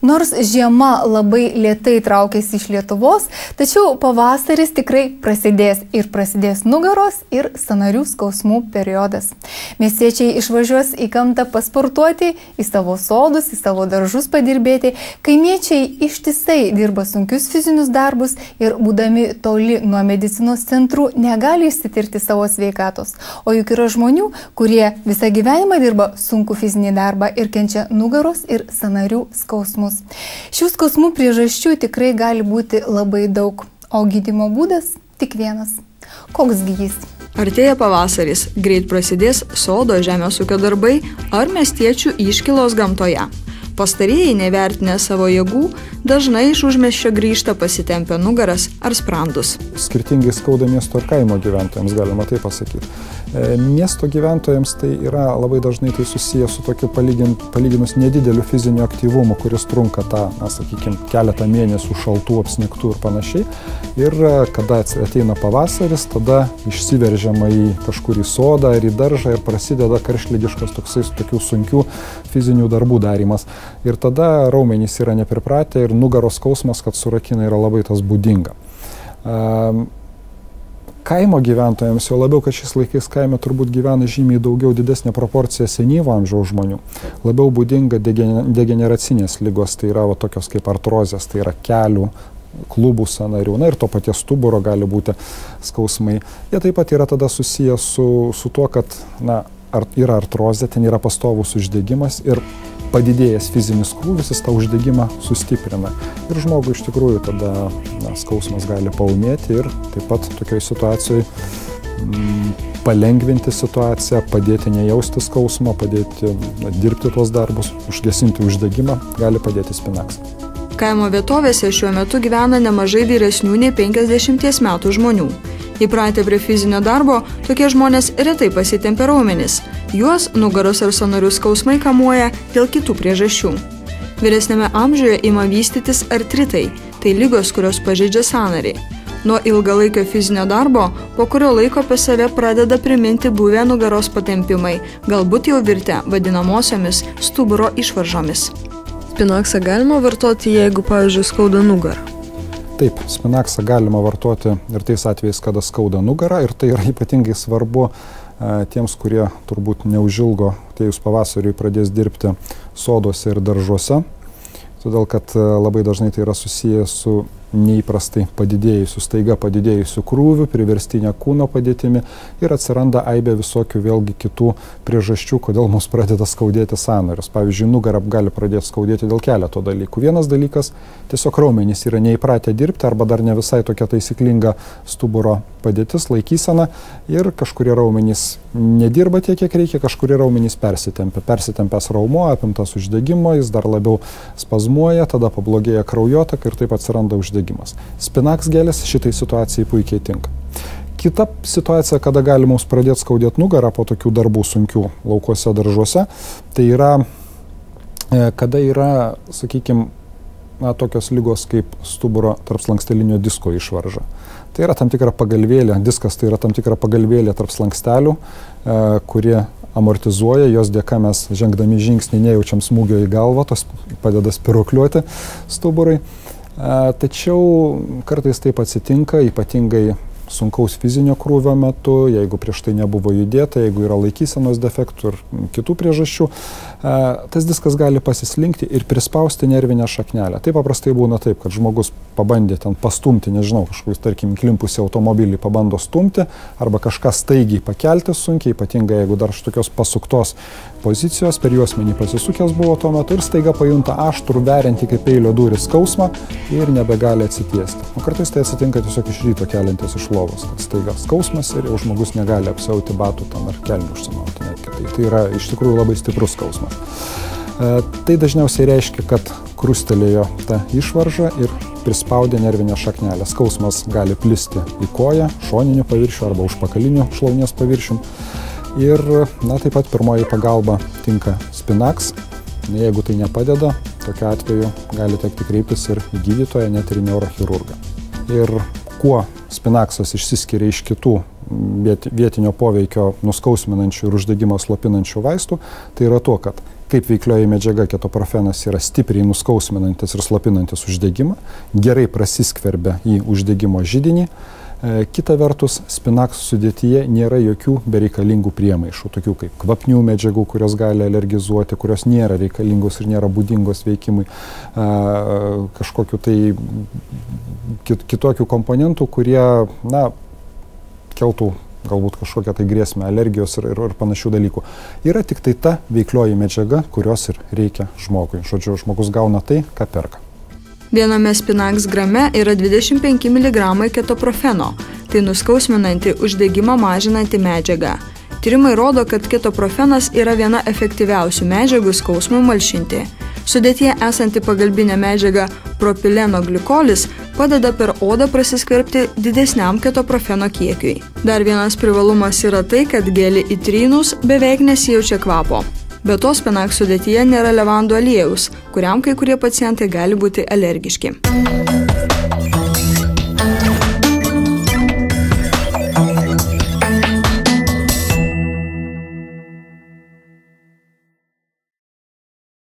Nors žiema labai lėtai traukiasi iš Lietuvos, tačiau pavasaris tikrai prasidės ir prasidės nugaros ir sąnarių skausmų periodas. Miestiečiai išvažiuos į gamtą pasportuoti, į savo sodus, į savo daržus padirbėti. Kaimiečiai ištisai dirba sunkius fizinius darbus ir būdami toli nuo medicinos centrų negali išsitirti savo sveikatos. O juk yra žmonių, kurie visą gyvenimą dirba sunku fizinį darbą ir kenčia nugaros ir sąnarių skausmus. Šių skausmų priežasčių tikrai gali būti labai daug, o gydymo būdas tik vienas. Koks gydys? Artėja pavasaris, greit prasidės sodo žemės ūkio darbai ar miestiečių iškylos gamtoje. Pastarieji, nevertinę savo jėgų, dažnai iš užmiesčio grįžta pasitempę nugaras ar sprandus. Skirtingai skauda miesto ir kaimo gyventojams, galima taip pasakyti. Miesto gyventojams tai yra labai dažnai tai susiję su tokiu palyginus nedideliu fiziniu aktyvumu, kuris trunka tą, sakykime, keletą mėnesių šaltų, apsnigtų ir panašiai. Ir kada ateina pavasaris, tada išsiveržiama į kažkur į sodą ar į daržą ir prasideda karštligiškas toksai tokių sunkių fizinių darbų darymas. Ir tada raumenys yra nepripratę ir nugaros skausmas, kad surakina, yra labai tas būdinga. Kaimo gyventojams, jau labiau, kad šiais laikais kaime turbūt gyvena žymiai daugiau didesnė proporcija senyvo amžiaus žmonių, labiau būdinga degeneracinės ligos, tai yra tokios kaip artrozės, tai yra kelių, klubų sąnarių, ir to paties stuburo gali būti skausmai. Jie taip pat yra tada susiję su tuo, kad yra artrozė, ten yra pastovus uždegimas ir padidėjęs fizinis krūvis, jis tą uždegimą sustiprina. Ir žmogui iš tikrųjų tada skausmas gali paūmėti ir taip pat tokioj situacijoje palengvinti situaciją, padėti nejausti skausmą, padėti dirbti tuos darbus, užgesinti uždegimą, gali padėti Spinax. Kaimo vietovėse šiuo metu gyvena nemažai vyresnių nei 50 metų žmonių. Įpratę prie fizinio darbo, tokie žmonės retai pasitempia raumenis. Juos nugaros ar sąnarių skausmai kamuoja dėl kitų priežasčių. Vyresniame amžiuje ima vystytis artritai, tai ligos, kurios pažeidžia sąnarį. Nuo ilgalaikio fizinio darbo, po kurio laiko apie save pradeda priminti buvę nugaros patempimai, galbūt jau virtę vadinamosiomis stuburo išvaržomis. Spinaxą galima vartoti, jeigu, pavyzdžiui, skauda nugarą? Taip, Spinaxą galima vartoti ir tais atvejais, kada skauda nugarą, ir tai yra ypatingai svarbu tiems, kurie turbūt neužilgo, atėjus pavasariui, pradės dirbti soduose ir daržuose, todėl kad labai dažnai tai yra susiję su neįprastai padidėjusiu, staiga padidėjusiu krūviu, priverstinė kūno padėtimi ir atsiranda aibė visokių vėlgi kitų priežasčių, kodėl mums pradeda skaudėti sąnarius. Pavyzdžiui, nugarą gali pradėti skaudėti dėl keleto dalykų. Vienas dalykas, tiesiog raumenys yra neįpratę dirbti arba dar ne visai tokia taisyklinga stuburo padėtis, laikysena ir kažkurie raumenys nedirba tiek, kiek reikia, kažkurie raumenys persitempia. Persitempęs raumo, apimtas uždegimo, jis dar labiau spazmuoja, tada pablogėja kraujotaka ir taip atsiranda uždegimas. Spinax gelis šitai situacijai puikiai tinka. Kita situacija, kada gali mums pradėti skaudėti nugarą po tokių darbų sunkių laukuose, daržuose, tai yra, kada yra, sakykime, tokios ligos kaip stuburo tarpslankstelinio disko išvarža. Tai yra tam tikra pagalvėlė, diskas tai yra tam tikra pagalvėlė tarp slankstelių, kurie amortizuoja, jos dėka mes žengdami žingsnį nejaučiam smūgio į galvą, tos padeda spirokliuoti stuburai. Tačiau kartais taip atsitinka, ypatingai sunkaus fizinio krūvio metu, jeigu prieš tai nebuvo judėta, jeigu yra laikysenos defektų ir kitų priežasčių, tas diskas gali pasislinkti ir prispausti nervinę šaknelę. Tai paprastai būna taip, kad žmogus pabandė ten pastumti, nežinau, kažkokius, tarkim, klimpusį automobilį pabando stumti arba kažką staigiai pakelti sunkiai, ypatingai jeigu dar tokios pasuktos pozicijos, per juosmenį pasisukęs buvo tuo metu ir staiga pajunta aštrų veriantį kaip peilio dūrį skausmą ir nebegali atsitiesti. O kartais tai atsitinka tiesiog iš ryto keliantis iš lovos, kad staiga skausmas ir jau žmogus negali apsiauti batų ten ar kelnių užsimauti netgi. Tai yra iš tikrųjų labai stiprus skausmas. Tai dažniausiai reiškia, kad krustelėjo ta išvarža ir prispaudė nervinę šaknelę. Skausmas gali plisti į koją, šoninių paviršių arba užpakalinių šlaunies paviršių. Ir, taip pat pirmoji pagalba tinka Spinax. Jeigu tai nepadeda, tokiu atveju gali tekti kreiptis ir į gydytoją, net ir neurochirurgą. Ir kuo Spinaxas išsiskiria iš kitų vietinio poveikio nuskausminančių ir uždegimą slopinančių vaistų, tai yra tuo, kad kaip veiklioji medžiaga ketoprofenas yra stipriai nuskausminantis ir slopinantis uždegimą, gerai prasiskverbia į uždegimo židinį. Kita vertus, spinaks sudėtyje nėra jokių bereikalingų priemaišų, tokių kaip kvapnių medžiagų, kurios gali alergizuoti, kurios nėra reikalingos ir nėra būdingos veikimui, kažkokiu tai kitokių komponentų, kurie, keltų galbūt kažkokią tai grėsmę, alergijos ir panašių dalykų. Yra tik tai ta veiklioji medžiaga, kurios ir reikia žmogui. Žodžiu, žmogus gauna tai, ką perka. Viename spinaks grame yra 25 mg ketoprofeno, tai nuskausminanti uždegimą mažinanti medžiaga. Tyrimai rodo, kad ketoprofenas yra viena efektyviausių medžiagų skausmui malšinti. Sudėtyje esanti pagalbinė medžiaga propileno glikolis padeda per odą prasiskverbti didesniam ketoprofeno kiekiui. Dar vienas privalumas yra tai, kad gelį įtrynus beveik nesijaučia kvapo. Be to, spinaks sudėtyje nėra levandų aliejaus, kuriam kai kurie pacientai gali būti alergiški.